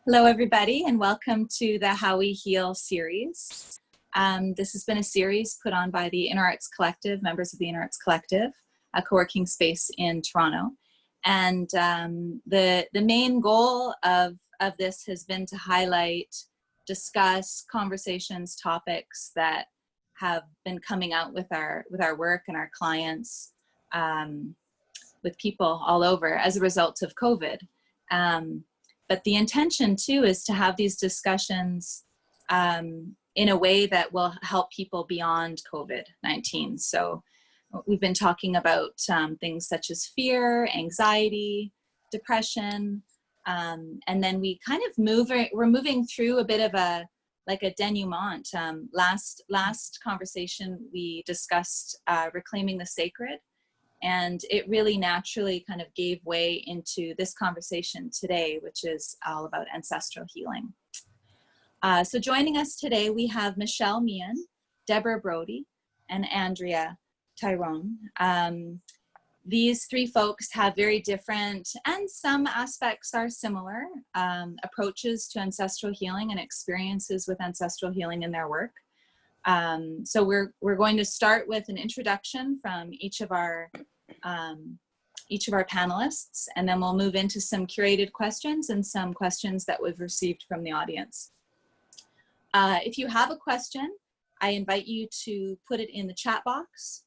Hello, everybody, and welcome to the How We Heal series. This has been a series put on by the Inner Arts Collective, members of the Inner Arts Collective, a co-working space in Toronto. And the main goal of this has been to highlight, discuss conversations, topics that have been coming out with our work and our clients, with people all over as a result of COVID. But the intention too is to have these discussions in a way that will help people beyond COVID-19. So we've been talking about things such as fear, anxiety, depression, and then we kind of we're moving through a bit of a denouement. Last conversation we discussed reclaiming the sacred. And it really naturally kind of gave way into this conversation today, which is all about ancestral healing. So joining us today, we have Michele Meehan, Deborah Brodey, and Andrea Tirone. These three folks have very different, and some aspects are similar, approaches to ancestral healing and experiences with ancestral healing in their work. So we're going to start with an introduction from each of our panelists, and then we'll move into some curated questions and some questions that we've received from the audience. If you have a question, I invite you to put it in the chat box.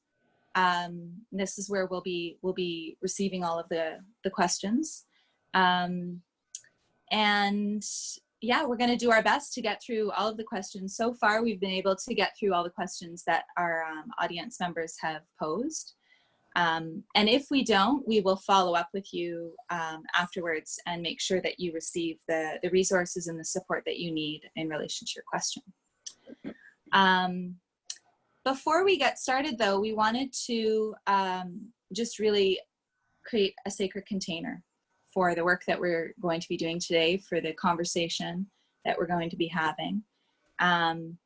This is where we'll be receiving all of the questions. And yeah, we're going to do our best to get through all of the questions. So far, we've been able to get through all the questions that our audience members have posed. And if we don't, we will follow up with you afterwards and make sure that you receive the resources and the support that you need in relation to your question. Before we get started, though, we wanted to just really create a sacred container for the work that we're going to be doing today, for the conversation that we're going to be having, and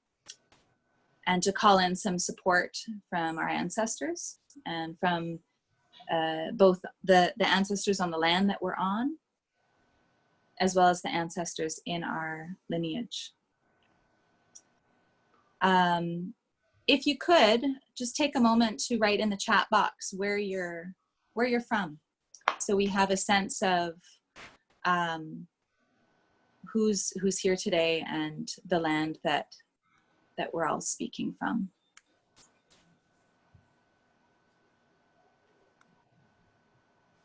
to call in some support from our ancestors and from both the ancestors on the land that we're on, as well as the ancestors in our lineage. If you could, just take a moment to write in the chat box where you're from, so we have a sense of who's here today and the land that we're all speaking from.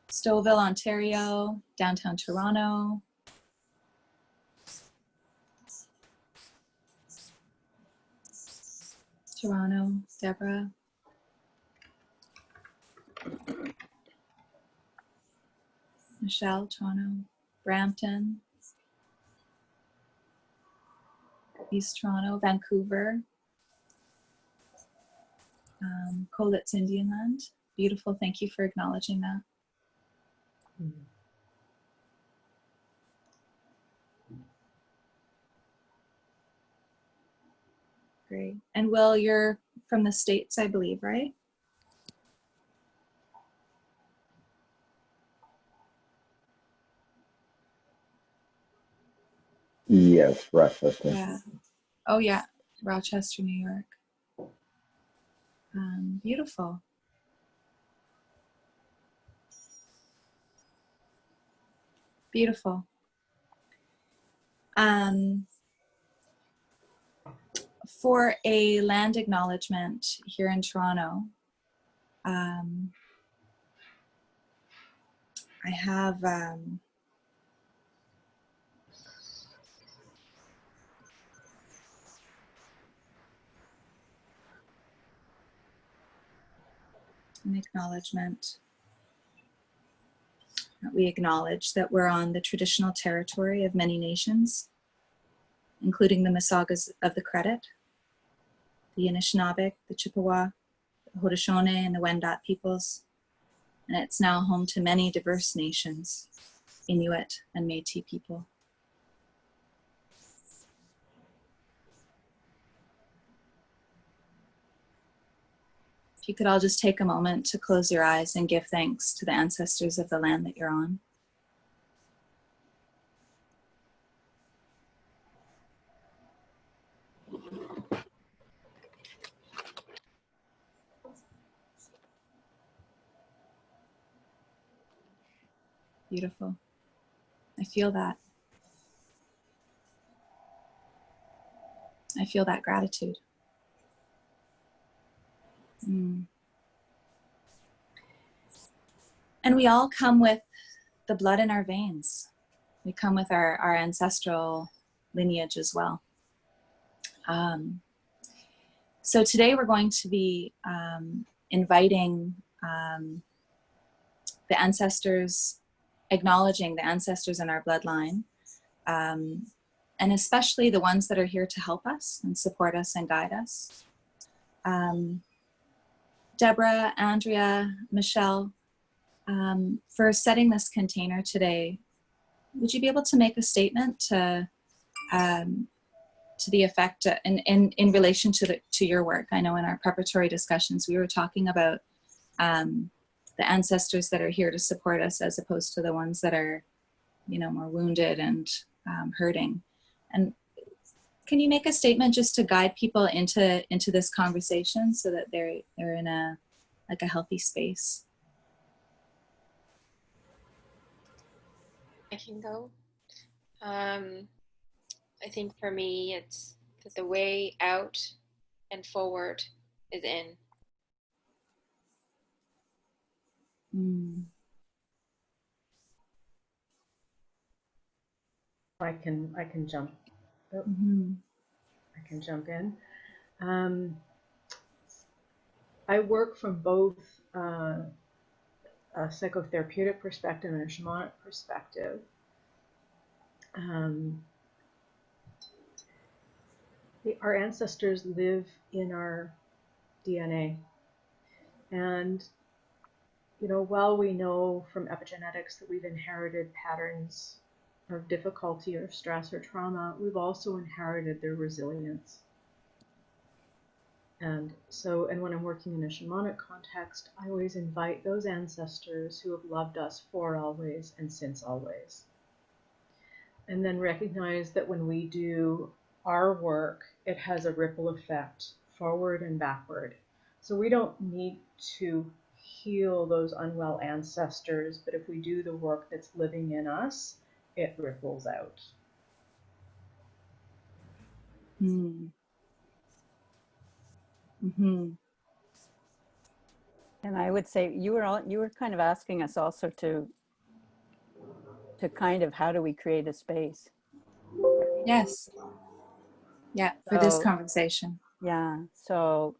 Stouffville, Ontario, downtown Toronto. Toronto, Deborah. Michele, Toronto. Brampton. East Toronto, Vancouver. Colitz, Indian Land. Beautiful, thank you for acknowledging that. Great. And Will, you're from the States, I believe, right? Yes, Rochester. Yeah. Oh yeah, Rochester, New York. Beautiful. Beautiful. For a land acknowledgement here in Toronto, I have an acknowledgement. We acknowledge that we're on the traditional territory of many nations, including the Mississaugas of the Credit, the Anishinaabe, the Chippewa, the Haudenosaunee, and the Wendat peoples, and it's now home to many diverse nations, Inuit and Métis people. If you could all just take a moment to close your eyes and give thanks to the ancestors of the land that you're on. Beautiful. I feel that. I feel that gratitude. Mm. And we all come with the blood in our veins. We come with our ancestral lineage as well. So today we're going to be inviting the ancestors, acknowledging the ancestors in our bloodline, and especially the ones that are here to help us and support us and guide us. Deborah, Andrea, Michele, for setting this container today, would you be able to make a statement to the effect in relation to your work? I know in our preparatory discussions we were talking about the ancestors that are here to support us as opposed to the ones that are, more wounded and hurting. And can you make a statement just to guide people into this conversation so that they're in a healthy space? I can go. I think for me, it's that the way out and forward is in. Mm. I can jump. Oh, Mm-hmm. I can jump in. I work from both a psychotherapeutic perspective and a shamanic perspective. Our ancestors live in our DNA, and while we know from epigenetics that we've inherited patterns of difficulty or stress or trauma, we've also inherited their resilience. And when I'm working in a shamanic context, I always invite those ancestors who have loved us for always and since always. And then recognize that when we do our work, it has a ripple effect forward and backward. So we don't need to heal those unwell ancestors, but if we do the work that's living in us, it ripples out. Mm. Mm-hmm. And I would say you were kind of asking us also to kind of, how do we create a space? Yes. Yeah, for this conversation. Yeah. So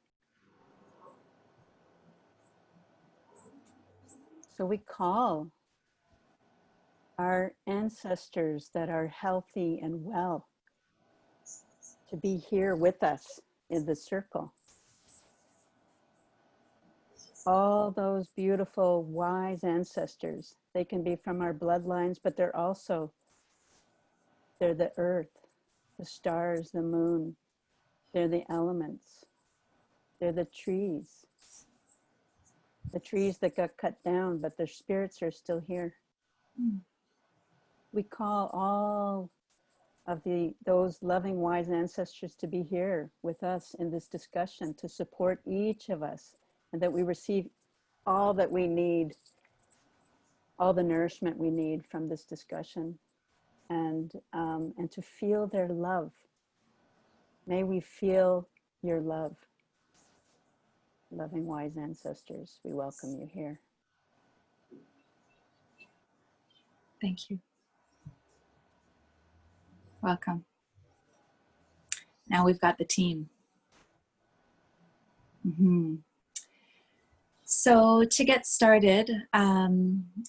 we call our ancestors that are healthy and well to be here with us in the circle. All those beautiful, wise ancestors. They can be from our bloodlines, but they're the earth, the stars, the moon. They're the elements. They're the trees that got cut down, but their spirits are still here. Mm. We call all of those loving, wise ancestors to be here with us in this discussion, to support each of us, and that we receive all that we need, all the nourishment we need from this discussion, and to feel their love. May we feel your love. Loving, wise ancestors, we welcome you here. Thank you. Welcome. Now we've got the team. Mm-hmm. So to get started,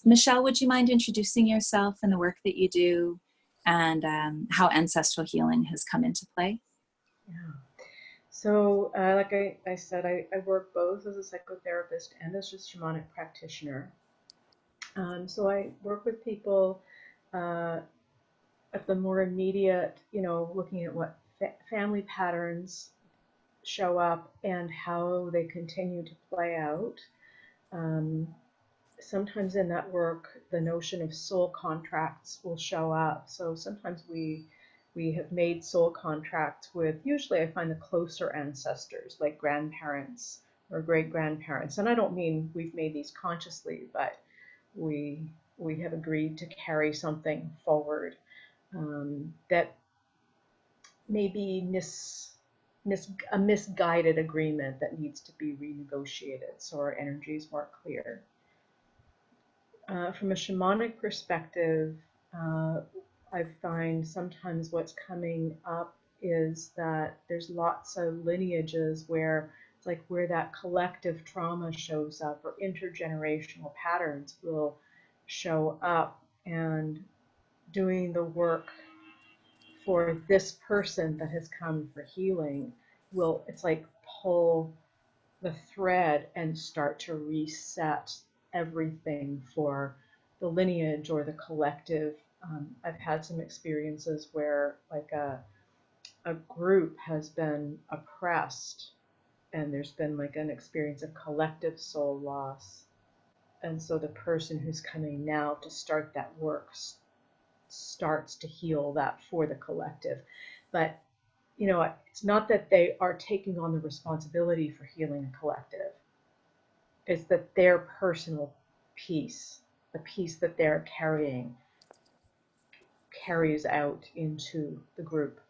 Michele, would you mind introducing yourself and the work that you do, and how ancestral healing has come into play? Yeah. So like I said, I work both as a psychotherapist and as a shamanic practitioner. So I work with people at the more immediate, looking at what family patterns show up and how they continue to play out. Sometimes in that work, the notion of soul contracts will show up. So sometimes we have made soul contracts with, usually I find the closer ancestors, like grandparents or great grandparents. And I don't mean we've made these consciously, but we we have agreed to carry something forward that may be a misguided agreement that needs to be renegotiated so our energy is more clear. From a shamanic perspective, I find sometimes what's coming up is that there's lots of lineages where it's like where that collective trauma shows up, or intergenerational patterns will show up, and doing the work for this person that has come for healing will, it's like pull the thread and start to reset everything for the lineage or the collective. I've had some experiences where like a group has been oppressed and there's been like an experience of collective soul loss. And so the person who's coming now to start that work starts to heal that for the collective. But you know, it's not that they are taking on the responsibility for healing a collective. It's that their personal piece, the piece that they're carrying, carries out into the group.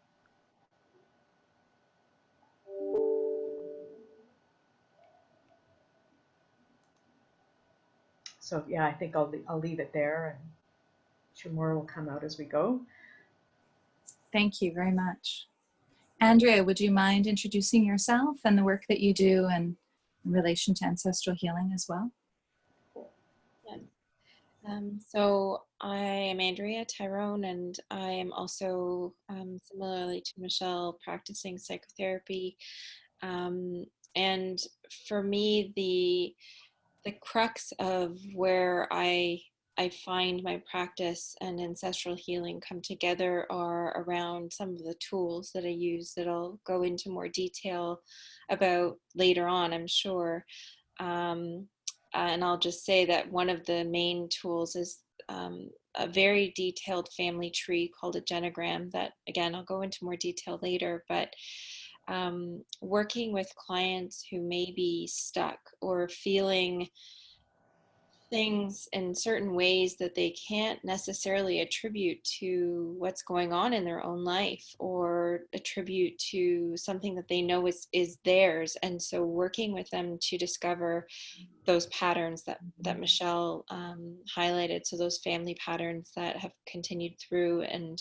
So yeah, I think I'll leave it there, and sure more will come out as we go. Thank you very much. Andrea, would you mind introducing yourself and the work that you do in relation to ancestral healing as well? Yes. So I am Andrea Tirone, and I am also, similarly to Michele, practicing psychotherapy. And for me, the crux of where I find my practice and ancestral healing come together are around some of the tools that I use that I'll go into more detail about later on, I'm sure. And I'll just say that one of the main tools is a very detailed family tree called a genogram that, again, I'll go into more detail later, but working with clients who may be stuck or feeling things in certain ways that they can't necessarily attribute to what's going on in their own life, or attribute to something that they know is theirs. And so working with them to discover those patterns that Michele highlighted, so those family patterns that have continued through, and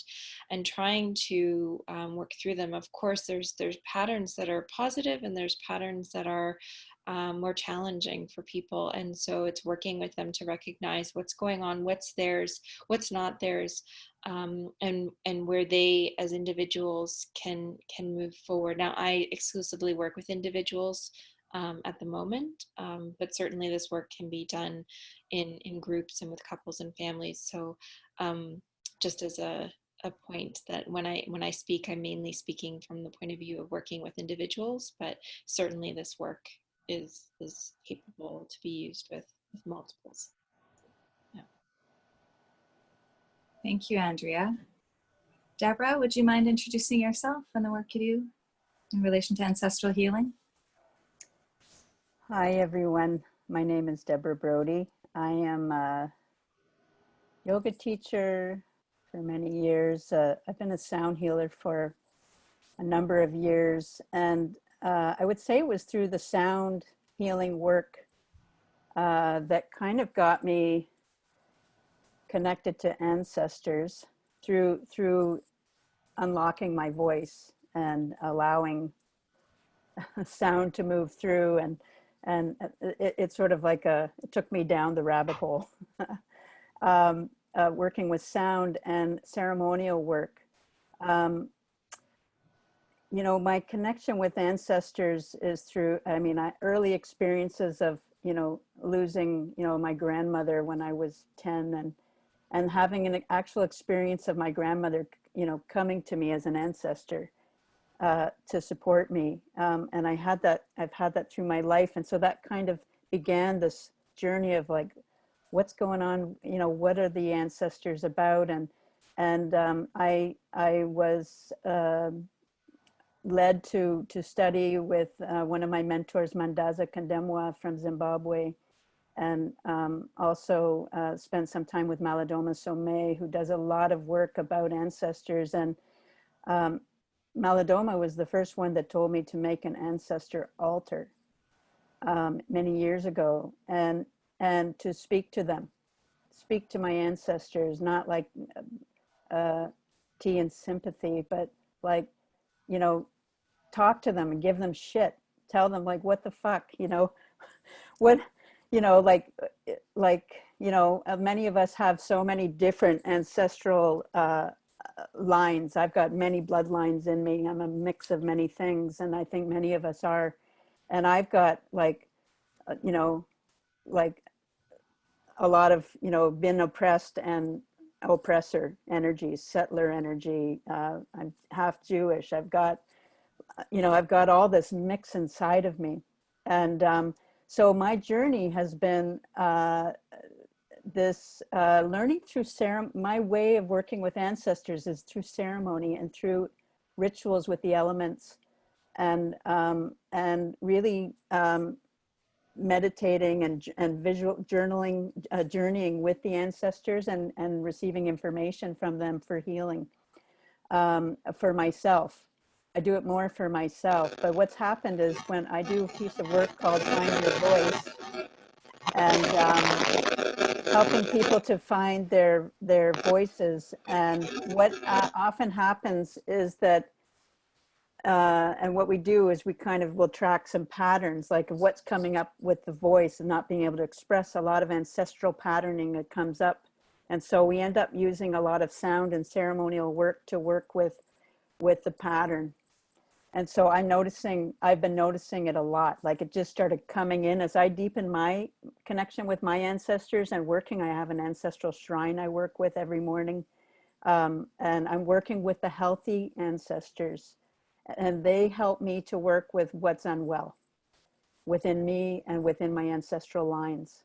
trying to work through them. Of course, there's patterns that are positive, and there's patterns that are more challenging for people. And so it's working with them to recognize what's going on, what's theirs, what's not theirs, and where they as individuals can move forward. Now, I exclusively work with individuals at the moment, but certainly this work can be done in groups and with couples and families. So just as a point that when I speak, I'm mainly speaking from the point of view of working with individuals, but certainly this work is capable to be used with multiples. Yeah. Thank you, Andrea. Deborah, would you mind introducing yourself and the work you do in relation to ancestral healing? Hi, everyone. My name is Deborah Brodey. I am a yoga teacher for many years. I've been a sound healer for a number of years. And I would say it was through the sound healing work that kind of got me connected to ancestors through unlocking my voice and allowing sound to move through, and it's sort of like it took me down the rabbit hole. Working with sound and ceremonial work. You know, my connection with ancestors is through, early experiences of, losing, my grandmother when I was 10, and having an actual experience of my grandmother, coming to me as an ancestor to support me. And I've had that through my life. And so that kind of began this journey of like, what's going on, what are the ancestors about? And I was led to study with one of my mentors, Mandaza Kandemwa from Zimbabwe, and also spent some time with Malidoma Somé, who does a lot of work about ancestors. And Malidoma was the first one that told me to make an ancestor altar many years ago, and to speak to them, speak to my ancestors, not like tea and sympathy, but like, you know, talk to them and give them shit, tell them like, what the fuck, you know, what, you know, you know, many of us have so many different ancestral lines. I've got many bloodlines in me. I'm a mix of many things, and I think many of us are. And I've got like, you know, like a lot of, you know, been oppressed and oppressor energies, settler energy. I'm half Jewish. I've got, you know, I've got all this mix inside of me. And so my journey has been this learning through my way of working with ancestors is through ceremony and through rituals with the elements, and really meditating and visual journaling, journeying with the ancestors, and receiving information from them for healing. For myself, I do it more for myself. But what's happened is when I do a piece of work called Find Your Voice, and helping people to find their voices, and what often happens is that and what we do is we kind of will track some patterns, like of what's coming up with the voice and not being able to express, a lot of ancestral patterning that comes up. And so we end up using a lot of sound and ceremonial work to work with the pattern. And so I've been noticing it a lot. Like it just started coming in as I deepen my connection with my ancestors and working. I have an ancestral shrine I work with every morning. And I'm working with the healthy ancestors, and they help me to work with what's unwell within me and within my ancestral lines.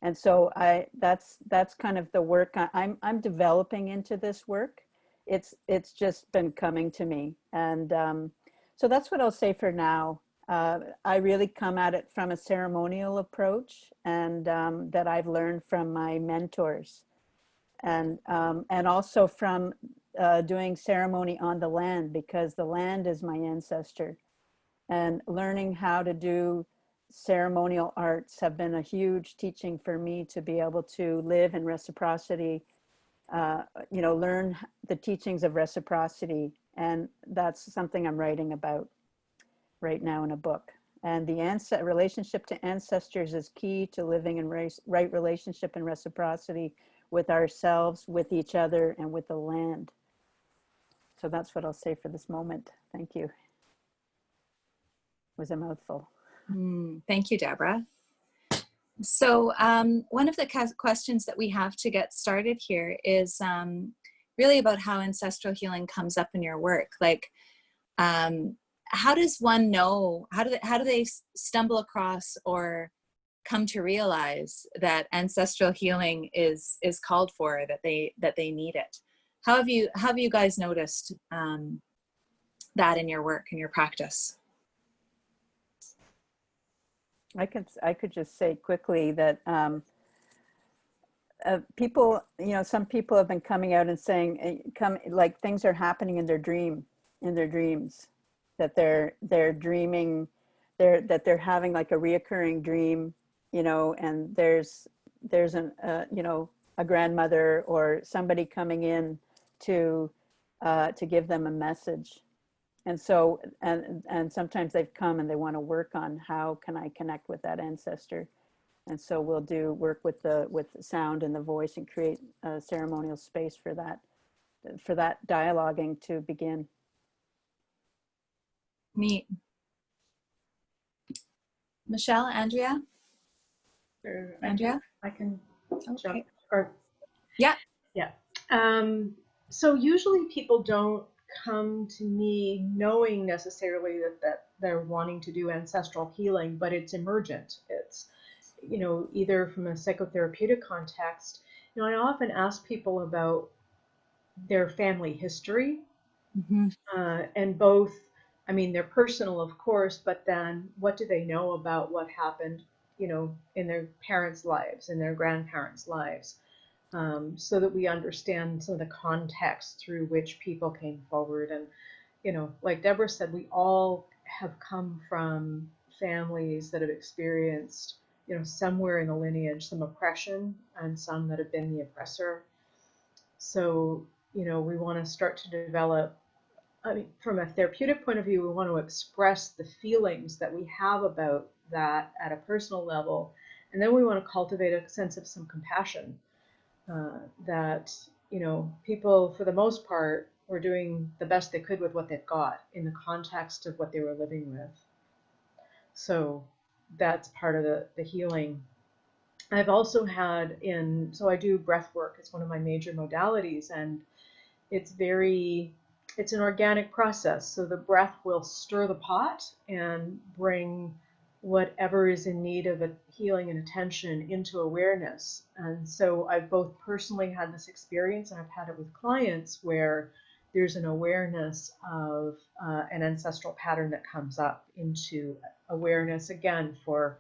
And so that's kind of the work I'm developing into this work. It's just been coming to me. And so that's what I'll say for now. I really come at it from a ceremonial approach, and that I've learned from my mentors, and also from doing ceremony on the land, because the land is my ancestor, and learning how to do ceremonial arts have been a huge teaching for me to be able to live in reciprocity, you know, learn the teachings of reciprocity. And that's something I'm writing about right now in a book. And the relationship to ancestors is key to living in right relationship and reciprocity with ourselves, with each other, and with the land. So that's what I'll say for this moment. Thank you. It was a mouthful. Thank you, Deborah. So one of the questions that we have to get started here is really about how ancestral healing comes up in your work. Like, how does one know, how do they stumble across or come to realize that ancestral healing is called for, that they need it? How have you guys noticed that in your work, in your practice? I could just say quickly that people, you know, some people have been coming out and saying, like things are happening in their dreams, that they're dreaming, that they're having like a reoccurring dream, you know, and there's an you know, a grandmother or somebody coming in to give them a message. And so, and sometimes they've come and they want to work on how can I connect with that ancestor. And so we'll do work with the sound and the voice and create a ceremonial space for that dialoguing to begin. Neat. Michele, Andrea? Sure. Andrea? I can Okay. jump. Or Yeah. yeah. So usually people don't come to me knowing necessarily that they're wanting to do ancestral healing, but it's emergent. It's, you know, either from a psychotherapeutic context. You know, I often ask people about their family history, and both, I mean, they're personal, of course, but then what do they know about what happened you know, in their parents' lives, in their grandparents' lives, so that we understand some of the context through which people came forward. And, you know, like Deborah said, we all have come from families that have experienced, you know, somewhere in the lineage, some oppression, and some that have been the oppressor. So, you know, we want to start to develop, I mean, from a therapeutic point of view, we want to express the feelings that we have about that at a personal level. And then we want to cultivate a sense of some compassion, that, you know, people, for the most part, were doing the best they could with what they've got in the context of what they were living with. So that's part of the healing. I've also had so I do breath work. It's one of my major modalities, and it's an organic process. So the breath will stir the pot and bring whatever is in need of a healing and attention into awareness. And so I've both personally had this experience, and I've had it with clients where there's an awareness of an ancestral pattern that comes up into awareness, again, for,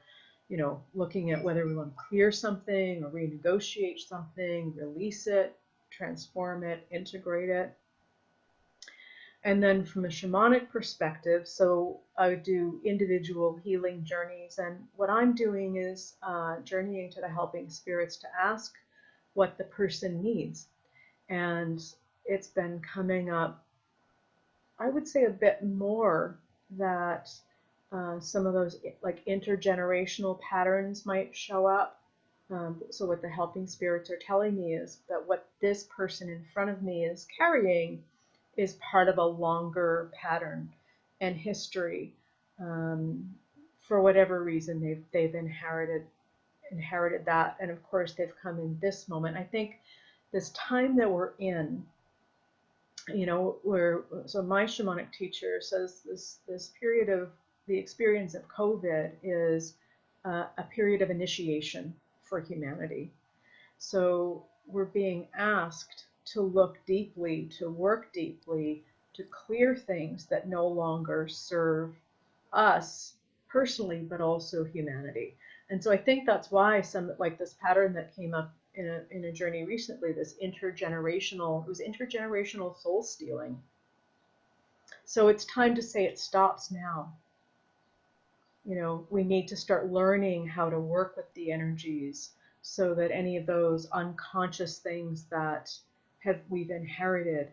you know, looking at whether we want to clear something or renegotiate something, release it, transform it, integrate it. And then from a shamanic perspective, so I would do individual healing journeys. And what I'm doing is journeying to the helping spirits to ask what the person needs. And it's been coming up, I would say, a bit more that some of those like intergenerational patterns might show up. So what the helping spirits are telling me is that what this person in front of me is carrying is part of a longer pattern and history. For whatever reason, they've inherited that, and of course they've come in this moment. I think this time that we're in, you know, so my shamanic teacher says this period of the experience of COVID is a period of initiation for humanity. So we're being asked to look deeply, to work deeply, to clear things that no longer serve us personally, but also humanity. And so I think that's why some, like this pattern that came up in a journey recently, it was intergenerational soul stealing. So it's time to say it stops now. You know, we need to start learning how to work with the energies so that any of those unconscious things that we've inherited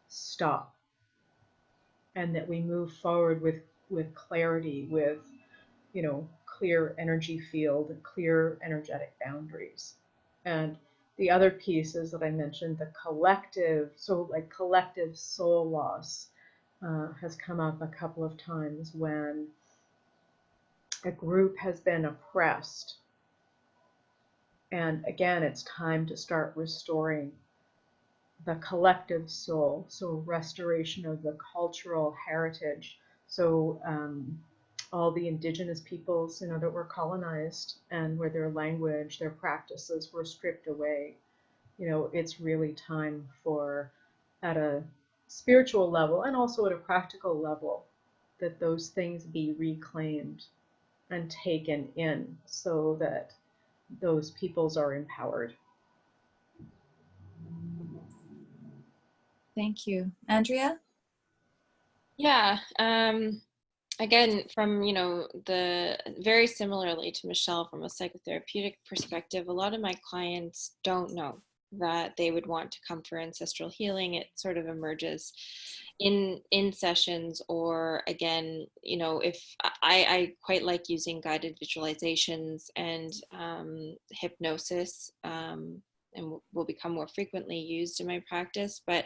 stop, and that we move forward with clarity, with, you know, clear energy field and clear energetic boundaries. And the other piece is that I mentioned the collective, so like collective soul loss has come up a couple of times when a group has been oppressed. And again, it's time to start restoring the collective soul, so restoration of the cultural heritage. So all the indigenous peoples, you know, that were colonized and where their language, their practices were stripped away. You know, it's really time for, at a spiritual level and also at a practical level, that those things be reclaimed and taken in so that those peoples are empowered. Thank you. Andrea? Yeah. Again, from, you know, the very similarly to Michele, from a psychotherapeutic perspective, a lot of my clients don't know that they would want to come for ancestral healing. It sort of emerges in sessions, or again, you know, if I quite like using guided visualizations and hypnosis, and will become more frequently used in my practice, but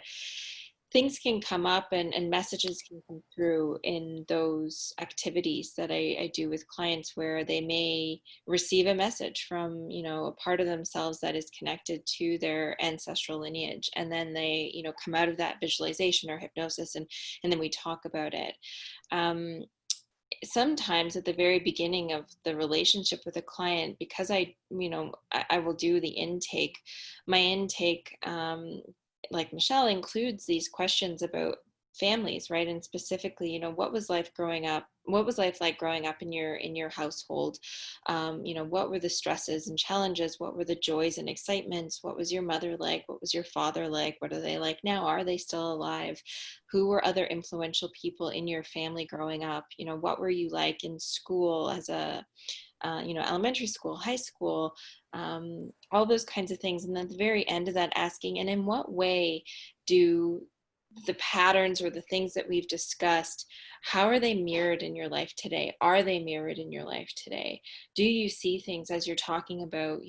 things can come up and messages can come through in those activities that I do with clients, where they may receive a message from, you know, a part of themselves that is connected to their ancestral lineage. And then they, you know, come out of that visualization or hypnosis, and then we talk about it. Sometimes at the very beginning of the relationship with a client, because I will do the intake, my intake, like Michele, includes these questions about families, right? And specifically, you know, what was life growing up what was life like growing up in your household? What were the stresses and challenges? What were the joys and excitements? What was your mother like? What was your father like? What are they like now? Are they still alive? Who were other influential people in your family growing up? What were you like in school as a elementary school, high school, all those kinds of things. And then at the very end of that, asking, and in what way do the patterns or the things that we've discussed, how are they mirrored in your life today? Are they mirrored in your life today? Do you see things as you're talking about,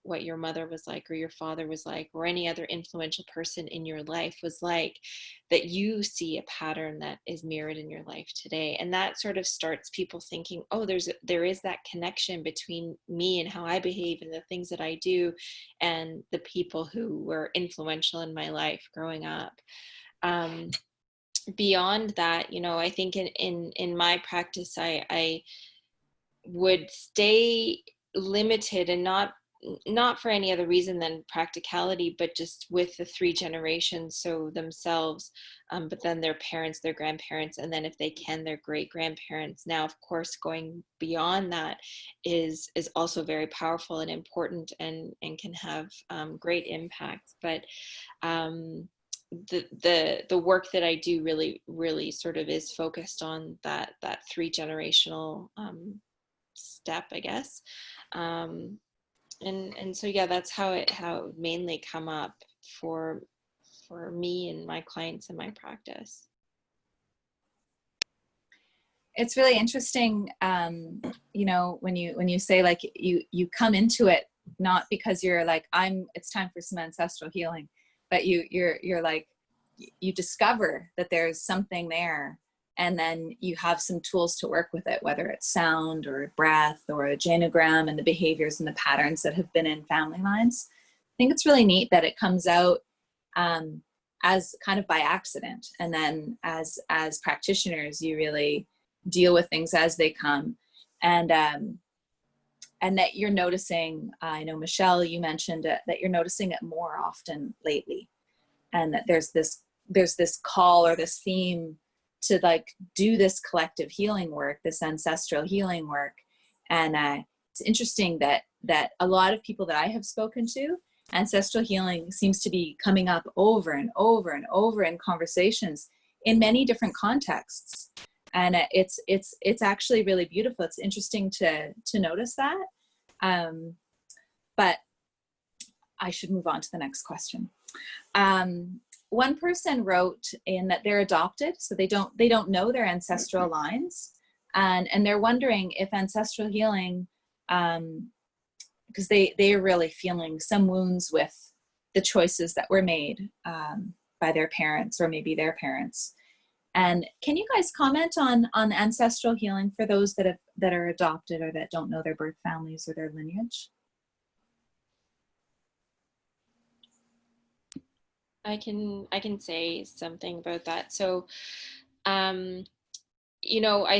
what your mother was like, or your father was like, or any other influential person in your life was like, that you see a pattern that is mirrored in your life today? And that sort of starts people thinking, oh, there is that connection between me and how I behave and the things that I do and the people who were influential in my life growing up. Beyond that, I think in my practice, I would stay limited, and not for any other reason than practicality, but just with the 3 generations, so themselves, but then their parents, their grandparents, and then if they can, their great grandparents. Now, of course, going beyond that is also very powerful and important, and can have great impact. But the work that I do really sort of is focused on that 3 generational step, I guess. And so, yeah, that's how it mainly come up for me and my clients in my practice. It's really interesting, when you say, like, you come into it not because you're like, it's time for some ancestral healing, but you're like, you discover that there's something there, and then you have some tools to work with it, whether it's sound or breath or a genogram and the behaviors and the patterns that have been in family lines. I think it's really neat that it comes out as kind of by accident, and then as practitioners, you really deal with things as they come, and that you're noticing. I know, Michele, you mentioned it, that you're noticing it more often lately, and that there's this call or this theme to, like, do this collective healing work, this ancestral healing work. And it's interesting that a lot of people that I have spoken to, ancestral healing seems to be coming up over and over and over in conversations in many different contexts. And it's actually really beautiful. It's interesting to notice that. But I should move on to the next question. One person wrote in that they're adopted, so they don't know their ancestral lines, and they're wondering if ancestral healing, because they're really feeling some wounds with the choices that were made by their parents or maybe their parents. And can you guys comment on ancestral healing for those that are adopted or that don't know their birth families or their lineage? I can say something about that. So, I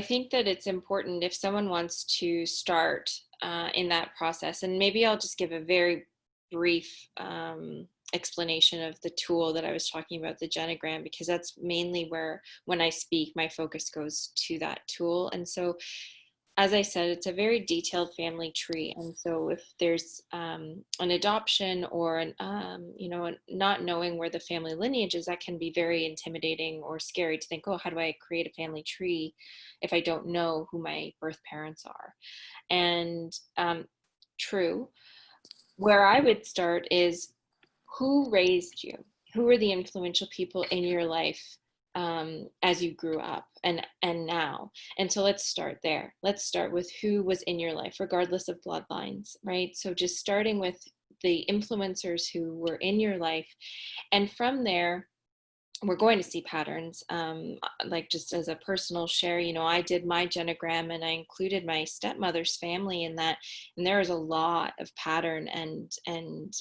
think that it's important if someone wants to start in that process, and maybe I'll just give a very brief explanation of the tool that I was talking about, the genogram, because that's mainly where, when I speak, my focus goes to that tool. And so, as I said, it's a very detailed family tree. And so if there's an adoption or, not knowing where the family lineage is, that can be very intimidating or scary to think, oh, how do I create a family tree if I don't know who my birth parents are? And true. Where I would start is, who raised you? Who are the influential people in your life as you grew up and now? And so let's start there. Let's start with who was in your life, regardless of bloodlines, right? So just starting with the influencers who were in your life. And from there, we're going to see patterns. Like, just as a personal share, I did my genogram and I included my stepmother's family in that. And there is a lot of pattern and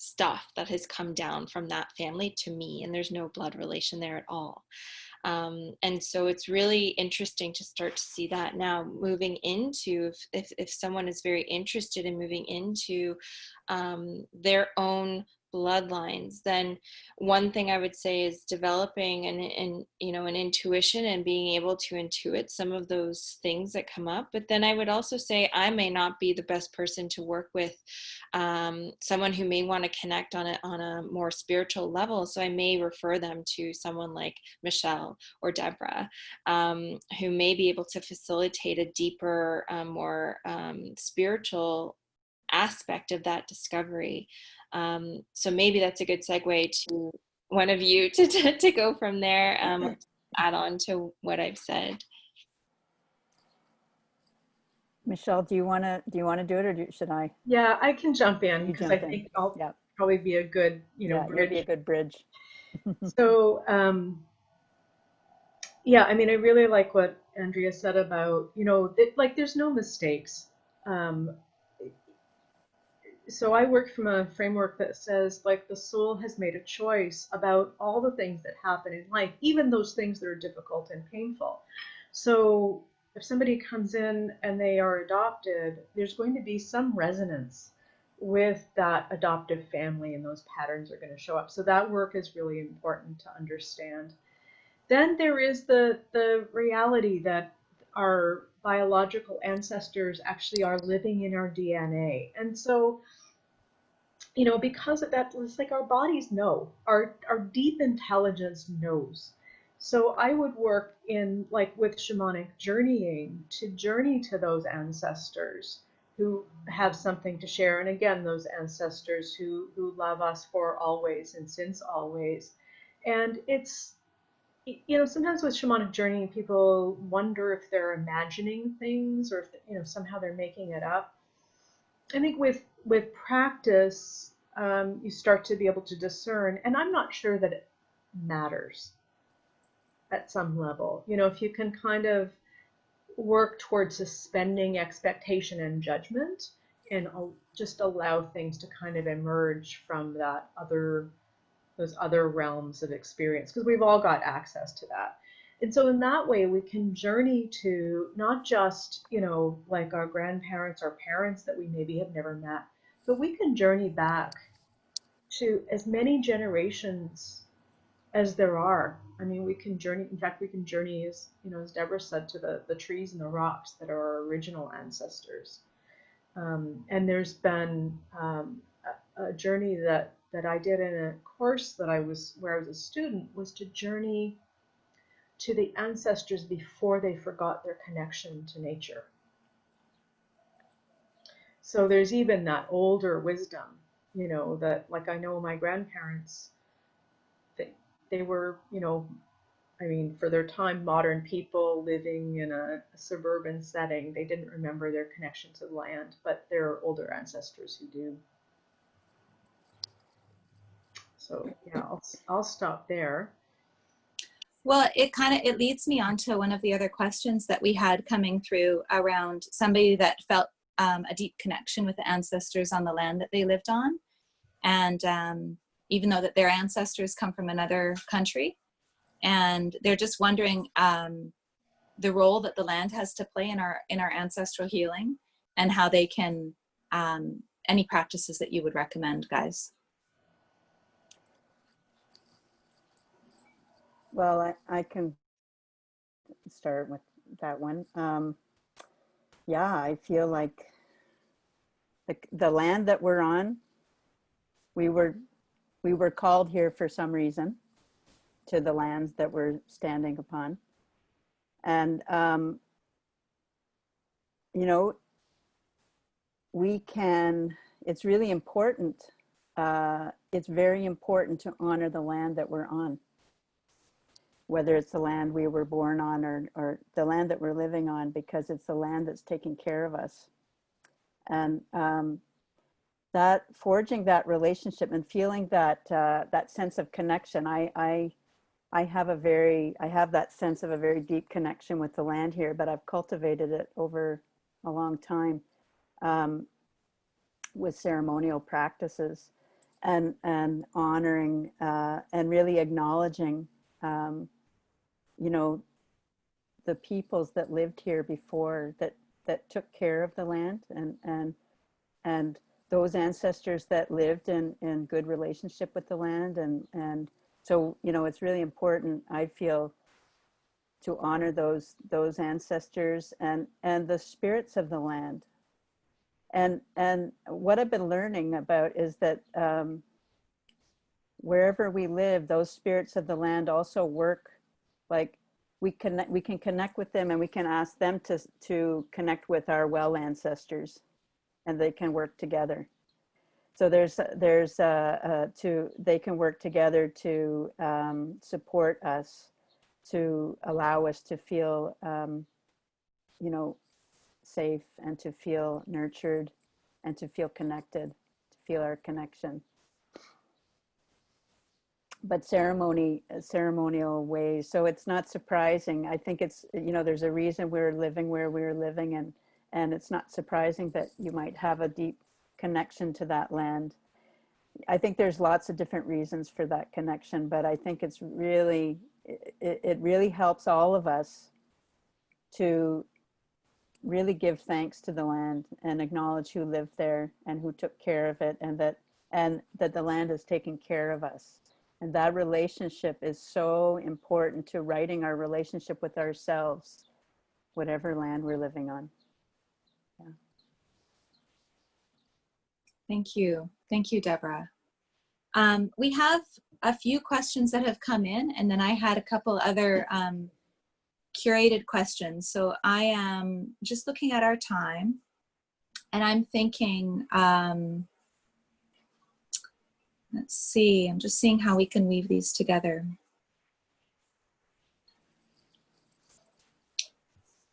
stuff that has come down from that family to me, and there's no blood relation there at all. And so it's really interesting to start to see that now, moving into, if someone is very interested in moving into their own bloodlines, then one thing I would say is developing an intuition and being able to intuit some of those things that come up. But then I would also say I may not be the best person to work with someone who may want to connect on a more spiritual level. So I may refer them to someone like Michele or Deborah, who may be able to facilitate a deeper, more spiritual aspect of that discovery. So maybe that's a good segue to one of you to go from there, add on to what I've said. Michele, do you want to do it, or should I? Yeah, I can jump in You because I jump in. think I'll Yeah. probably be a good, Yeah, you'll be a bridge. good bridge. So, yeah, I mean, I really like what Andrea said about, like there's no mistakes. Um, so I work from a framework that says like the soul has made a choice about all the things that happen in life, even those things that are difficult and painful. So if somebody comes in and they are adopted, there's going to be some resonance with that adoptive family, and those patterns are going to show up. So that work is really important to understand. Then there is the reality that our biological ancestors actually are living in our DNA. And so, because of that, it's like our bodies know, our deep intelligence knows. So I would work in like with shamanic journeying to journey to those ancestors who have something to share. And again, those ancestors who love us for always and since always. And it's, sometimes with shamanic journeying, people wonder if they're imagining things or if, somehow they're making it up. I think with practice, you start to be able to discern, and I'm not sure that it matters at some level. If you can kind of work towards suspending expectation and judgment and just allow things to kind of emerge from those other realms of experience, because we've all got access to that. And so in that way, we can journey to not just, like our grandparents or parents that we maybe have never met, but we can journey back to as many generations as there are. I mean, we can journey, in fact, we can journey, as Deborah said, to the trees and the rocks that are our original ancestors. And there's been a journey that I did in a course where I was a student, was to journey to the ancestors before they forgot their connection to nature. So there's even that older wisdom, that like I know my grandparents, they were, I mean, for their time, modern people living in a suburban setting, they didn't remember their connection to the land, but there are older ancestors who do. So yeah, I'll stop there. Well, it leads me on to one of the other questions that we had coming through around somebody that felt a deep connection with the ancestors on the land that they lived on. And even though that their ancestors come from another country, and they're just wondering the role that the land has to play in our ancestral healing, and how they can, any practices that you would recommend, guys. Well, I can start with that one. Yeah, I feel like the land that we're on, we were called here for some reason to the lands that we're standing upon. And, it's really important. It's very important to honor the land that we're on, whether it's the land we were born on or the land that we're living on, because it's the land that's taking care of us. And that forging that relationship and feeling that that sense of connection, I have that sense of a very deep connection with the land here, but I've cultivated it over a long time with ceremonial practices and honoring and really acknowledging the peoples that lived here before that took care of the land and those ancestors that lived in good relationship with the land. And so, you know, it's really important, I feel, to honor those ancestors and the spirits of the land. And what I've been learning about is that wherever we live, those spirits of the land also work. Like we can connect with them, and we can ask them to connect with our well ancestors, and they can work together. So they can work together to support us, to allow us to feel, you know, safe, and to feel nurtured, and to feel connected, to feel our connection. But ceremonial ways. So it's not surprising. I think it's, you know, there's a reason we're living where we're living, and it's not surprising that you might have a deep connection to that land. I think there's lots of different reasons for that connection, but I think it's really, it really helps all of us to really give thanks to the land and acknowledge who lived there and who took care of it, and that the land is taking care of us. And that relationship is so important to writing our relationship with ourselves, whatever land we're living on. Yeah. Thank you. Thank you, Deborah. We have a few questions that have come in, and then I had a couple other curated questions. So I am just looking at our time, and I'm thinking, let's see, I'm just seeing how we can weave these together.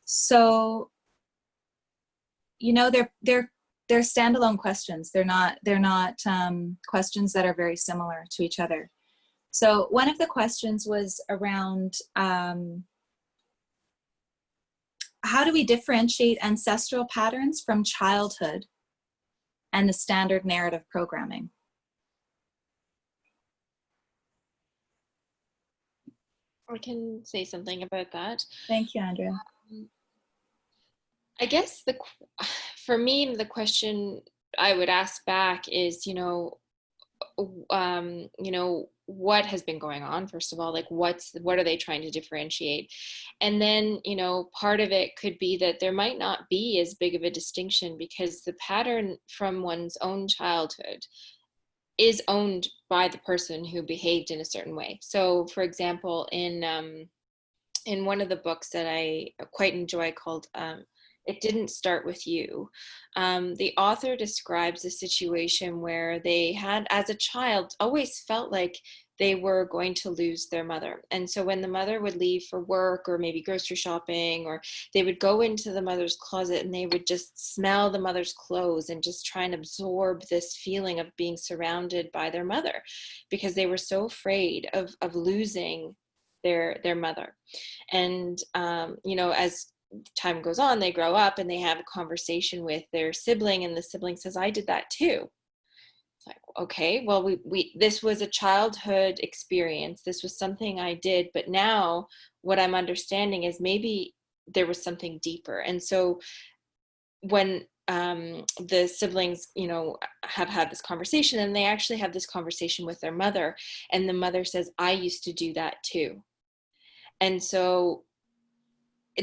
So, you know, they're standalone questions. They're not questions that are very similar to each other. So one of the questions was around how do we differentiate ancestral patterns from childhood and the standard narrative programming? I can say something about that. Thank you, Andrea. I guess for me, the question I would ask back is, you know, what has been going on, first of all, like what are they trying to differentiate? And then, you know, part of it could be that there might not be as big of a distinction, because the pattern from one's own childhood is owned by the person who behaved in a certain way. So for example, in one of the books that I quite enjoy called It Didn't Start With You, the author describes a situation where they had, as a child, always felt like they were going to lose their mother. And so when the mother would leave for work or maybe grocery shopping, or they would go into the mother's closet and they would just smell the mother's clothes and just try and absorb this feeling of being surrounded by their mother, because they were so afraid of losing their mother. And, you know, as time goes on, they grow up and they have a conversation with their sibling, and the sibling says, I did that too. It's like, okay, well, this was a childhood experience. This was something I did, but now what I'm understanding is maybe there was something deeper. And so when the siblings, you know, have had this conversation, and they actually have this conversation with their mother, and the mother says, I used to do that too. And so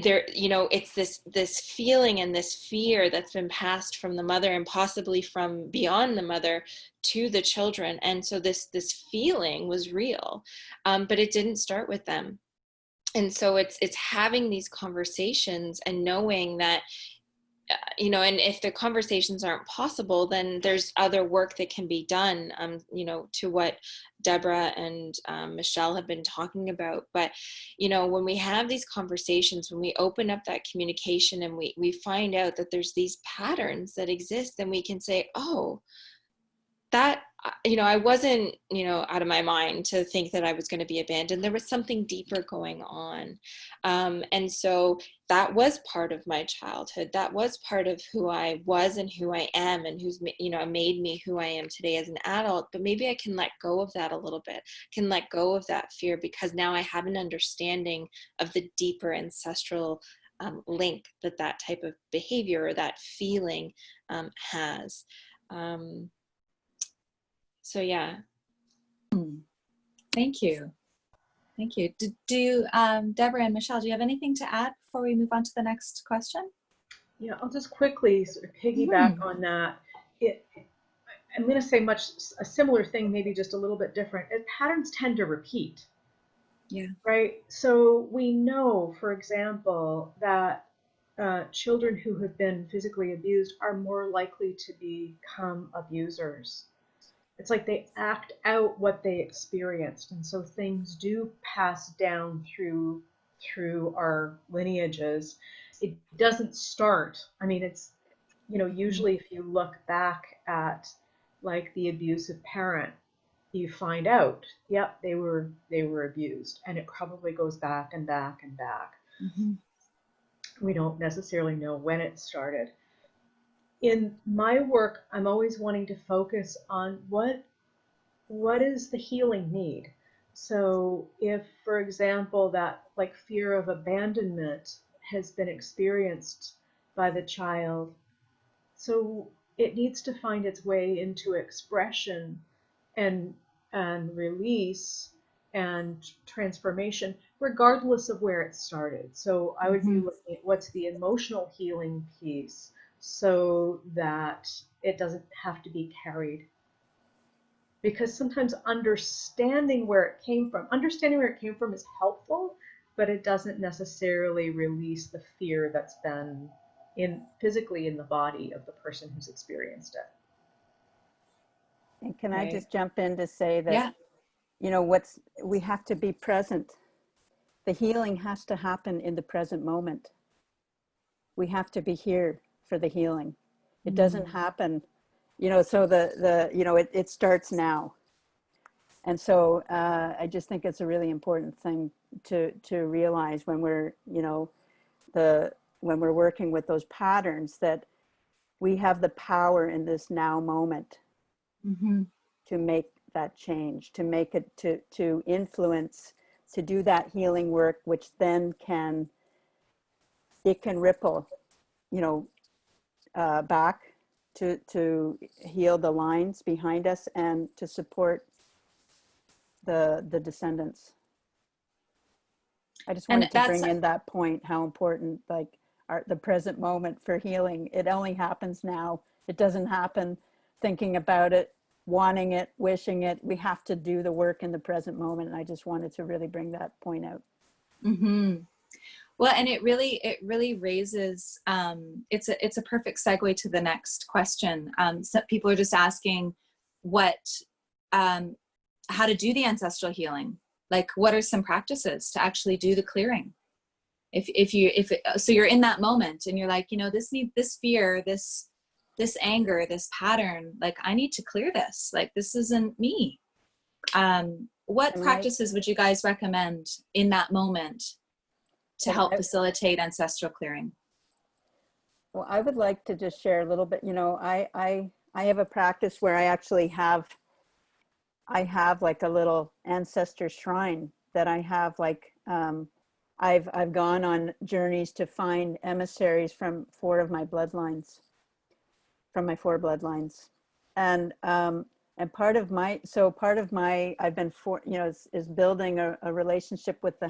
there, you know, it's this feeling and this fear that's been passed from the mother, and possibly from beyond the mother to the children. And so this feeling was real, but it didn't start with them. And so it's having these conversations and knowing that, you know, and if the conversations aren't possible, then there's other work that can be done, you know, to what Deborah and Michele have been talking about. But, you know, when we have these conversations, when we open up that communication and we find out that there's these patterns that exist, then we can say, oh, that, you know, I wasn't, you know, out of my mind to think that I was going to be abandoned. There was something deeper going on. And so that was part of my childhood. That was part of who I was and who I am, and who's, you know, made me who I am today as an adult. But maybe I can let go of that a little bit, can let go of that fear, because now I have an understanding of the deeper ancestral link that type of behavior or that feeling has. So yeah. Thank you. Thank you. Deborah and Michele, do you have anything to add before we move on to the next question? Yeah, I'll just quickly sort of piggyback on that. I'm going to say a similar thing, maybe just a little bit different. Patterns tend to repeat. Yeah. Right. So we know, for example, that children who have been physically abused are more likely to become abusers. It's like they act out what they experienced, and so things do pass down through our lineages. It doesn't start. I mean, it's, usually if you look back at like the abusive parent, you find out, yep, they were abused, and it probably goes back and back and back. Mm-hmm. We don't necessarily know when it started. In my work, I'm always wanting to focus on what is the healing need. So if, for example, that like fear of abandonment has been experienced by the child, so it needs to find its way into expression and release and transformation, regardless of where it started. So I would be looking at what's the emotional healing piece, so that it doesn't have to be carried. Because sometimes understanding where it came from is helpful, but it doesn't necessarily release the fear that's been physically in the body of the person who's experienced it. And can I Right. just jump in to say that, Yeah. we have to be present. The healing has to happen in the present moment. We have to be here for the healing. It doesn't happen, so it starts now. And so I just think it's a really important thing to realize when we're, when we're working with those patterns, that we have the power in this now moment to make that change, to make it, to influence, to do that healing work, which then can ripple, back to heal the lines behind us and to support the descendants. I just wanted to bring in that point, how important the present moment for healing. It only happens now. It doesn't happen thinking about it, wanting it, wishing it. We have to do the work in the present moment. And I just wanted to really bring that point out. Well, and it really raises, it's a perfect segue to the next question. So people are just asking how to do the ancestral healing. Like, what are some practices to actually do the clearing? So you're in that moment and you're like, this fear, this anger, this pattern, like, I need to clear this. Like, this isn't me. What practices would you guys recommend in that moment to help facilitate ancestral clearing? Well, I would like to just share a little bit. I have a practice where I actually have like a little ancestor shrine that I have, like, I've gone on journeys to find emissaries from four bloodlines. And part of my I've been is building a relationship with my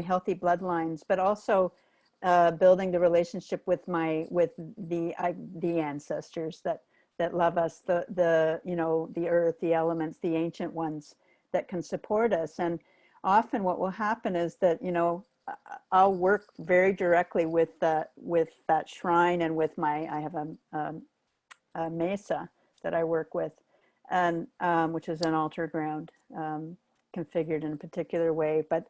healthy bloodlines, but also building the relationship with the ancestors that love us, the earth, the elements, the ancient ones that can support us. And often what will happen is that, I'll work very directly with that shrine, and with I have a mesa that I work with, and which is an altar ground, configured in a particular way. But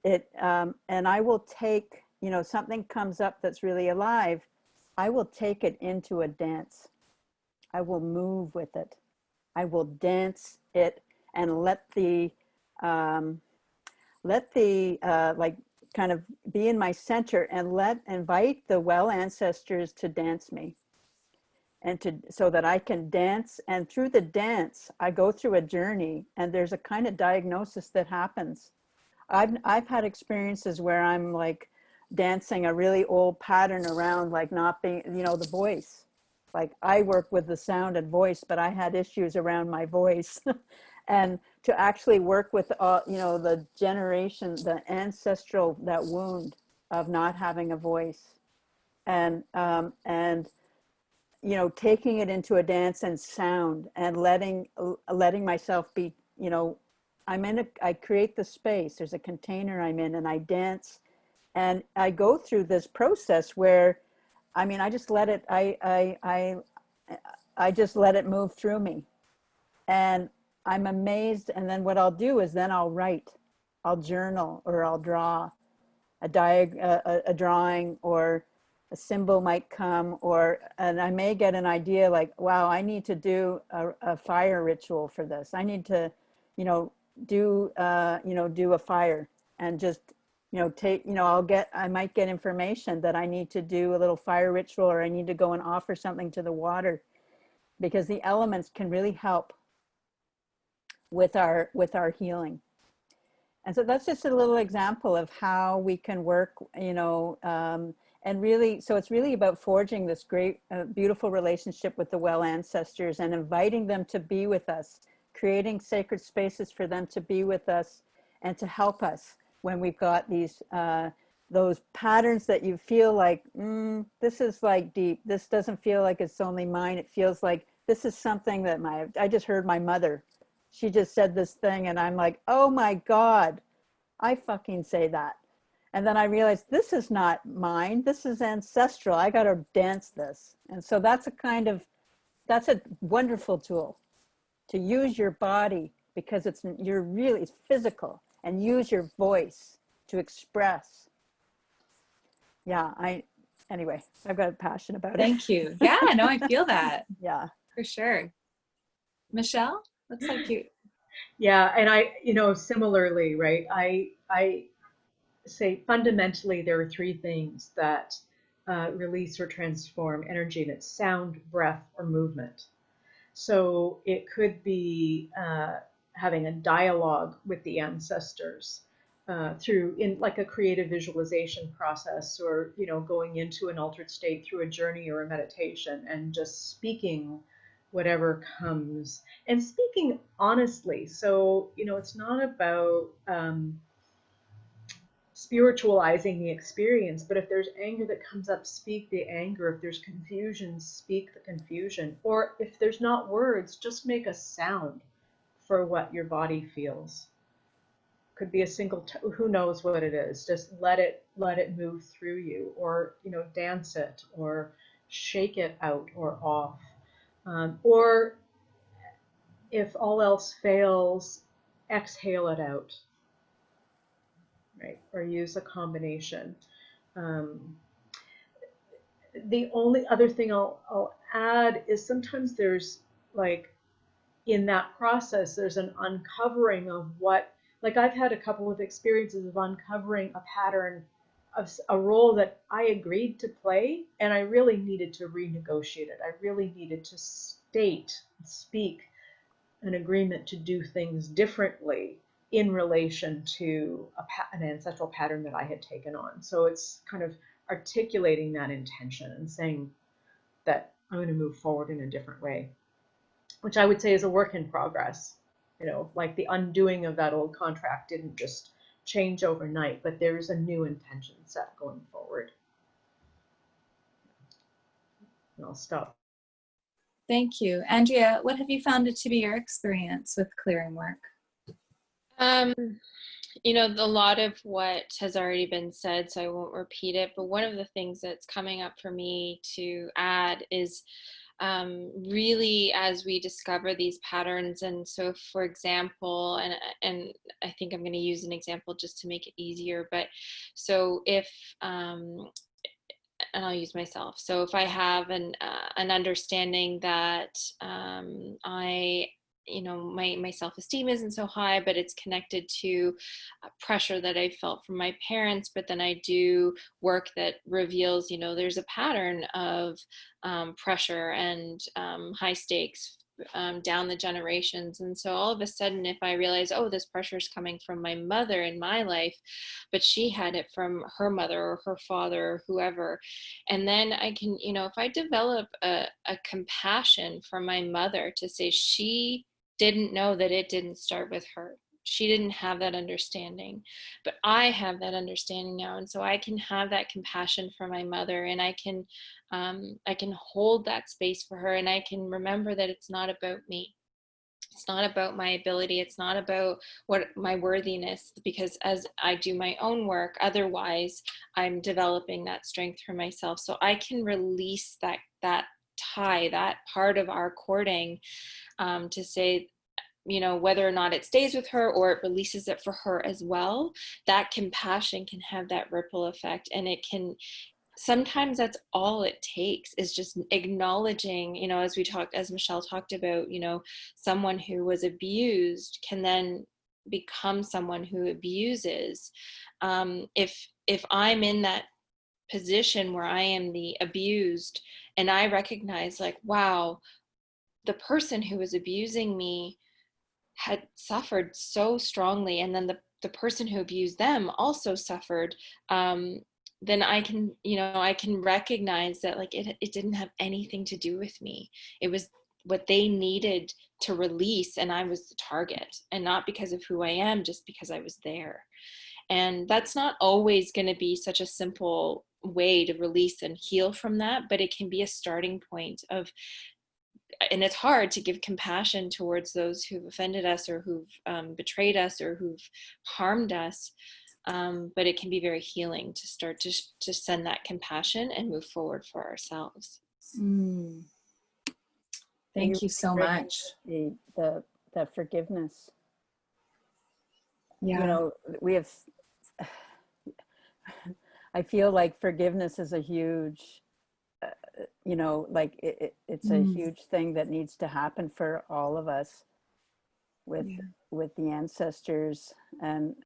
and I will take, something comes up that's really alive, I will take it into a dance. I will move with it. I will dance it and let the like kind of be in my center, and invite the well ancestors to dance me, and so that I can dance. And through the dance, I go through a journey, and there's a kind of diagnosis that happens. I've had experiences where I'm like dancing a really old pattern around, like not being, the voice. Like I work with the sound and voice, but I had issues around my voice. And to actually work with, the generation, the ancestral, that wound of not having a voice, and taking it into a dance and sound, and letting myself be, I create the space. There's a container I'm in, and I dance, and I go through this process where, I just let it, I just let it move through me. And I'm amazed. And then what I'll do is then I'll write, I'll journal, or I'll draw a drawing, or a symbol might come, and I may get an idea like, wow, I need to do a fire ritual for this. I need to, do a fire, and just, I might get information that I need to do a little fire ritual, or I need to go and offer something to the water, because the elements can really help with our healing. And so that's just a little example of how we can work, and really, so it's really about forging this great, beautiful relationship with the well ancestors, and inviting them to be with us, creating sacred spaces for them to be with us and to help us when we've got these, those patterns that you feel like, this is like deep. This doesn't feel like it's only mine. It feels like this is something that I just heard my mother. She just said this thing, and I'm like, oh my God, I fucking say that. And then I realized this is not mine. This is ancestral. I got to dance this. And so that's a wonderful tool to use your body, because it's physical, and use your voice to express. Yeah. Anyway, I've got a passion about it. Thank you. Yeah, no, I feel that. Yeah. For sure. Michele, looks like you. Yeah, and I, similarly, right? I say fundamentally there are three things that release or transform energy, and it's sound, breath, or movement. So it could be having a dialogue with the ancestors through in like a creative visualization process, or going into an altered state through a journey or a meditation, and just speaking whatever comes, and speaking honestly. So it's not about spiritualizing the experience, but if there's anger that comes up, speak the anger. If there's confusion, speak the confusion. Or if there's not words, just make a sound for what your body feels. Could be a single who knows what it is. Just let it move through you, or dance it, or shake it out or off. Or if all else fails, exhale it out. Right? Or use a combination. The only other thing I'll add is sometimes there's like, in that process, there's an uncovering of what, like I've had a couple of experiences of uncovering a pattern of a role that I agreed to play, and I really needed to renegotiate it. I really needed to speak an agreement to do things differently in relation to an ancestral pattern that I had taken on. So it's kind of articulating that intention and saying that I'm going to move forward in a different way, which I would say is a work in progress. Like the undoing of that old contract didn't just change overnight, but there's a new intention set going forward. And I'll stop. Thank you. Andrea, what have you found it to be your experience with clearing work? A lot of what has already been said, so I won't repeat it, but one of the things that's coming up for me to add is really as we discover these patterns. And so, for example, and I think I'm going to use an example just to make it easier, but so if and I'll use myself. So if I have an understanding that my self-esteem isn't so high, but it's connected to pressure that I felt from my parents, but then I do work that reveals, there's a pattern of pressure and high stakes down the generations. And so all of a sudden, if I realize, oh, this pressure is coming from my mother in my life, but she had it from her mother or her father or whoever, and then I can, if I develop a compassion for my mother to say she didn't know that it didn't start with her. She didn't have that understanding, but I have that understanding now. And so I can have that compassion for my mother, and I can hold that space for her, and I can remember that it's not about me. It's not about my ability. It's not about what my worthiness, because as I do my own work, otherwise I'm developing that strength for myself. So I can release that tie, that part of our courting, to say, whether or not it stays with her or it releases it for her as well, that compassion can have that ripple effect. And it can, sometimes that's all it takes, is just acknowledging, as Michele talked about, someone who was abused can then become someone who abuses. If I'm in that position where I am the abused, and I recognize, like, wow, the person who was abusing me had suffered so strongly, and then the person who abused them also suffered, then I can recognize that, like, it didn't have anything to do with me. It was what they needed to release, and I was the target, and not because of who I am, just because I was there. And that's not always going to be such a simple way to release and heal from that, but it can be a starting point of, and it's hard to give compassion towards those who've offended us or who've betrayed us or who've harmed us. But it can be very healing to start to send that compassion and move forward for ourselves. Thank you so much. The forgiveness. Yeah. We have, I feel like forgiveness is a huge, it's a huge thing that needs to happen for all of us with the ancestors. And,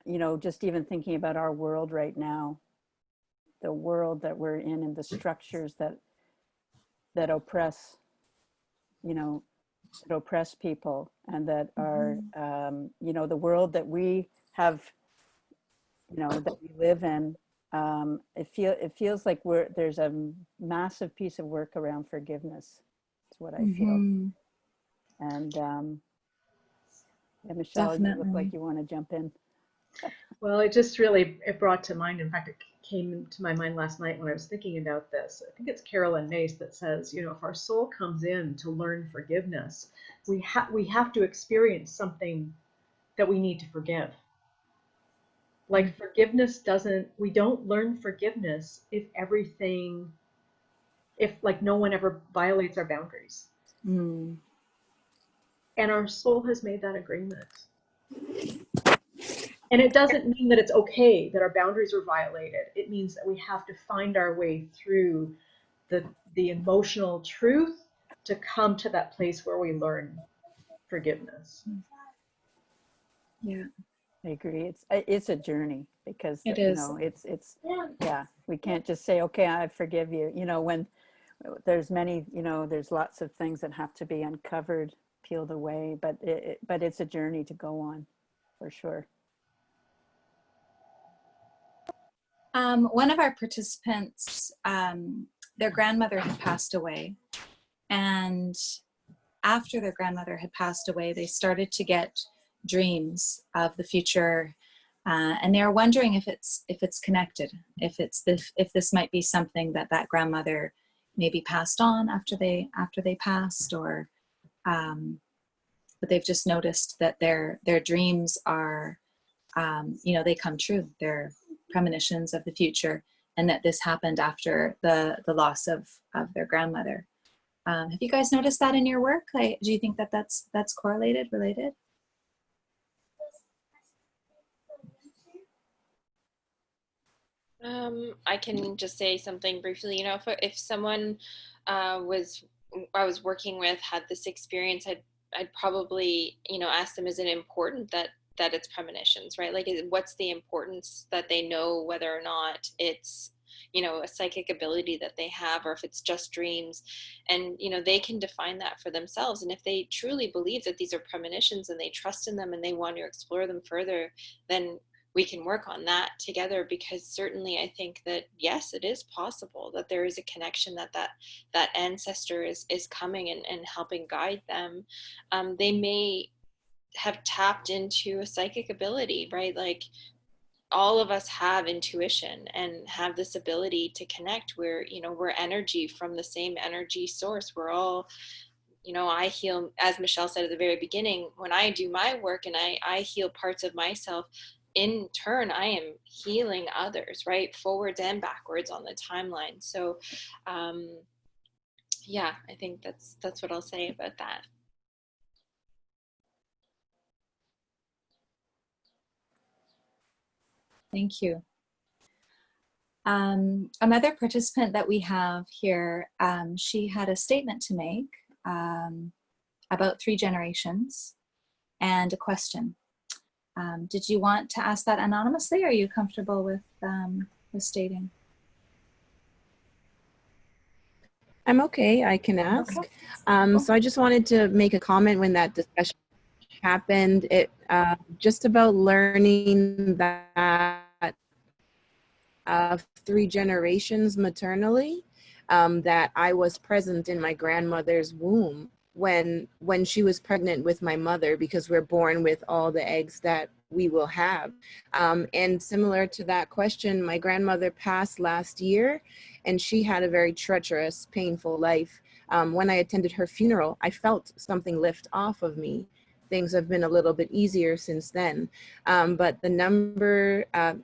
just even thinking about our world right now, the world that we're in, and the structures that oppress, that oppress people, and that are, the world that we have, that we live in. It feels like there's a massive piece of work around forgiveness. That's what I feel. And Michele, Definitely. you look like you want to jump in. Well, it brought to mind, in fact, it came to my mind last night when I was thinking about this. I think it's Carolyn Mace that says, if our soul comes in to learn forgiveness, we have to experience something that we need to forgive. Like forgiveness we don't learn forgiveness if no one ever violates our boundaries. And our soul has made that agreement. And it doesn't mean that it's okay that our boundaries were violated. It means that we have to find our way through the emotional truth to come to that place where we learn forgiveness. Yeah, I agree. It's a journey, because it is. We can't just say, okay, I forgive you. When there's there's lots of things that have to be uncovered, peeled away, but it's a journey to go on, for sure. One of our participants, their grandmother had passed away, and after their grandmother had passed away, they started to get dreams of the future, and they were wondering if it's connected, if this might be something that grandmother maybe passed on after they passed, or but they've just noticed that their dreams are, they come true. They're premonitions of the future, and that this happened after the loss of their grandmother. Have you guys noticed that in your work? Like, do you think that's correlated, related? I can just say something briefly. If someone I was working with had this experience, I'd probably ask them, is it important that it's premonitions, right? Like, what's the importance that they know whether or not it's you know, a psychic ability that they have, or if it's just dreams. And, you know, they can define that for themselves. And if they truly believe that these are premonitions and they trust in them and they want to explore them further, then we can work on that together. Because certainly I think that, yes, it is possible that there is a connection, that ancestor is coming and helping guide them. They may have tapped into a psychic ability, right? Like, all of us have intuition and have this ability to connect. We're, you know, we're energy from the same energy source. We're all, you know, I heal, as Michele said at the very beginning, when I do my work and I heal parts of myself, in turn, I am healing others, right? Forwards and backwards on the timeline. So, yeah, I think that's what I'll say about that. Thank you. Another participant that we have here, she had a statement to make about 3 generations and a question. Did you want to ask that anonymously, or are you comfortable with stating? I'm okay, I can ask. Okay. So I just wanted to make a comment when that discussion happened. It just about learning that 3 generations maternally, that I was present in my grandmother's womb when she was pregnant with my mother, because we're born with all the eggs that we will have. And similar to that question, my grandmother passed last year, and she had a very treacherous, painful life. When I attended her funeral, I felt something lift off of me. Things have been a little bit easier since then. But the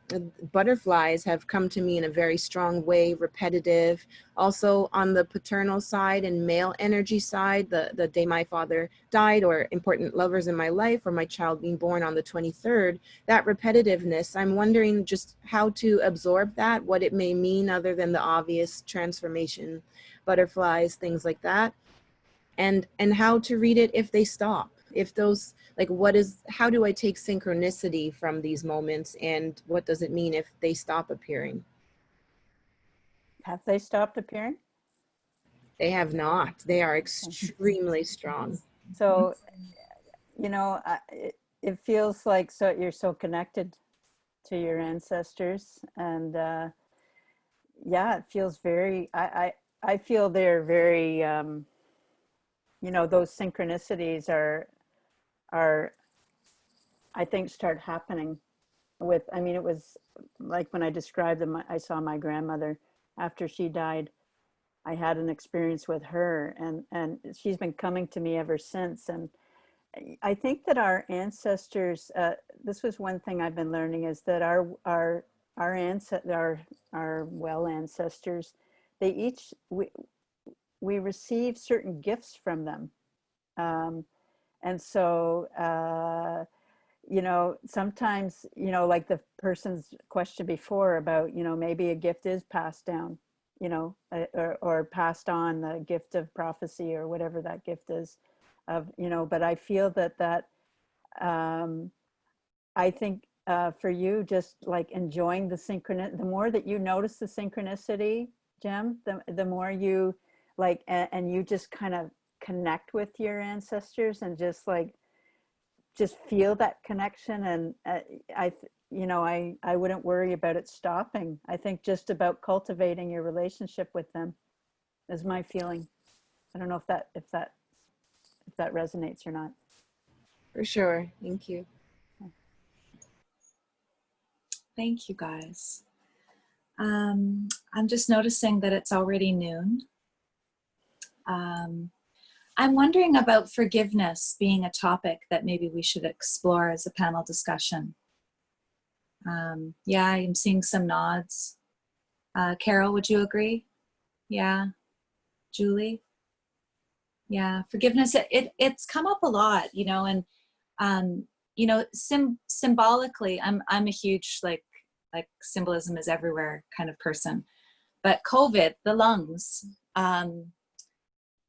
butterflies have come to me in a very strong way, repetitive. Also on the paternal side and male energy side, the day my father died, or important lovers in my life, or my child being born on the 23rd, that repetitiveness, I'm wondering just how to absorb that, what it may mean other than the obvious transformation, butterflies, things like that. And how to read it if they stop. If those, like, how do I take synchronicity from these moments, and what does it mean if they stop appearing? Have they stopped appearing? They have not. They are extremely strong. So, you know, it feels like you're so connected to your ancestors, and yeah, it feels very, I feel they're very, you know, those synchronicities are, I think, start happening with, I mean, it was like when I described them, I saw my grandmother after she died. I had an experience with her, and she's been coming to me ever since. And I think that our ancestors, this was one thing I've been learning, is that our well ancestors, they each, we receive certain gifts from them. And so, you know, sometimes, you know, like the person's question before about, you know, maybe a gift is passed down, you know, or passed on, the gift of prophecy or whatever that gift is of, you know, but I feel that I think for you, just like enjoying the synchronicity, the more that you notice the synchronicity, Jem, the more you like, and you just kind of connect with your ancestors and just feel that connection. And you know, I wouldn't worry about it stopping. I think just about cultivating your relationship with them is my feeling. I don't know if that resonates or not. For sure. Thank you. Thank you, guys. I'm just noticing that it's already noon. I'm wondering about forgiveness being a topic that maybe we should explore as a panel discussion. Yeah, I'm seeing some nods. Carol, would you agree? Yeah. Julie? Yeah, forgiveness, it's come up a lot, you know, and you know, symbolically, I'm a huge like symbolism is everywhere kind of person. But COVID, the lungs,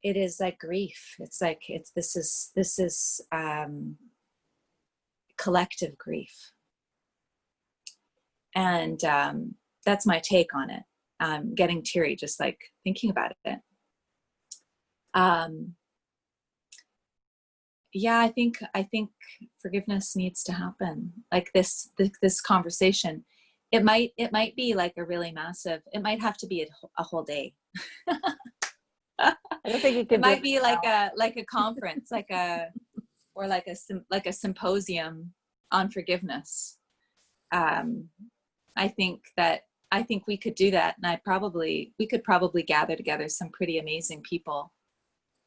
it is like grief. It's like this is collective grief, and that's my take on it. getting teary just like thinking about it. Yeah, I think forgiveness needs to happen. Like this conversation, it might be like a really massive, it might have to be a whole day. I don't think you can it might be like a conference, like a symposium on forgiveness. I think we could do that, and we could probably gather together some pretty amazing people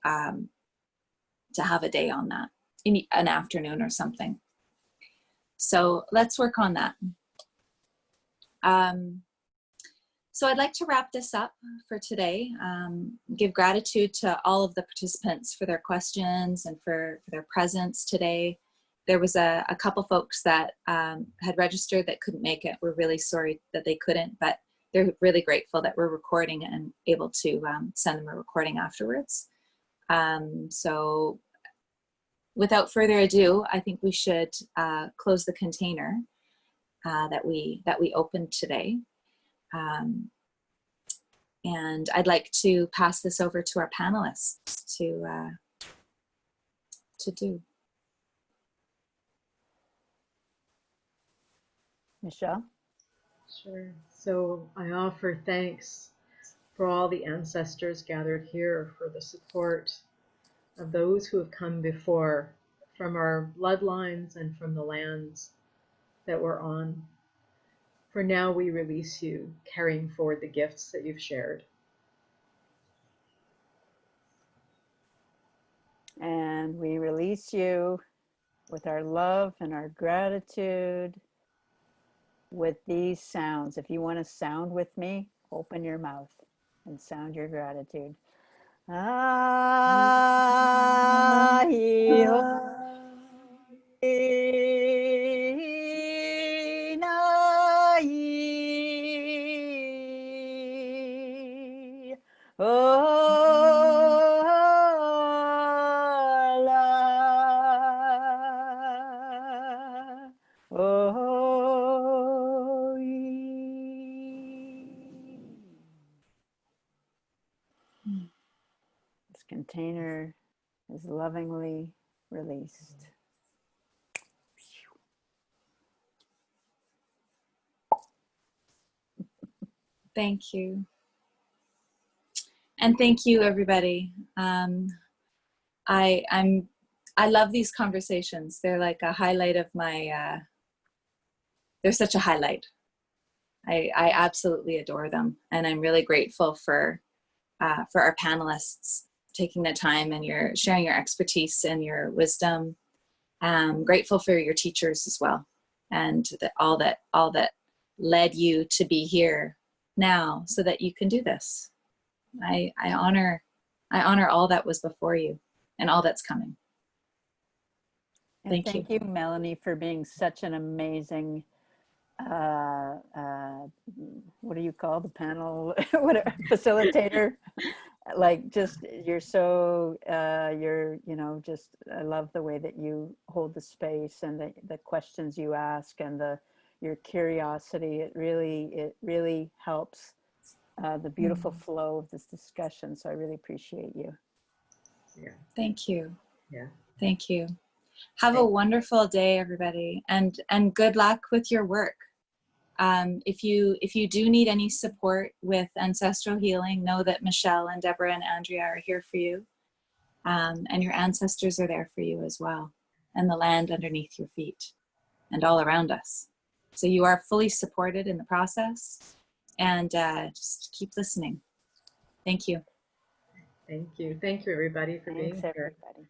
to have a day on that, in an afternoon or something. So let's work on that. So I'd like to wrap this up for today. Give gratitude to all of the participants for their questions and for their presence today. There was a couple folks that had registered that couldn't make it. We're really sorry that they couldn't, but they're really grateful that we're recording and able to send them a recording afterwards. So without further ado, I think we should close the container that we opened today. And I'd like to pass this over to our panelists to do. Michele? Sure. So I offer thanks for all the ancestors gathered here, for the support of those who have come before, from our bloodlines and from the lands that we're on. For now, we release you, carrying forward the gifts that you've shared. And we release you with our love and our gratitude with these sounds. If you want to sound with me, open your mouth and sound your gratitude. Ah, This container is lovingly released. Thank you. And thank you, everybody. I love these conversations. They're like a highlight of my, they're such a highlight. I absolutely adore them. And I'm really grateful for our panelists taking the time and sharing your expertise and your wisdom. Grateful for your teachers as well. And all that led you to be here now so that you can do this. I honor all that was before you and all that's coming. And thank you, Melanie, for being such an amazing, what do you call the panel? Facilitator. Like, just, you're so, just, I love the way that you hold the space and the questions you ask and your curiosity. It really helps the beautiful flow of this discussion. So I really appreciate you. Yeah. Thank you. Yeah. Thank you. Have a wonderful day, everybody, and good luck with your work. If you do need any support with ancestral healing, know that Michele and Deborah and Andrea are here for you, and your ancestors are there for you as well, and the land underneath your feet and all around us. So you are fully supported in the process, and just keep listening. Thank you. Thank you. Thank you, everybody, for being here. Everybody.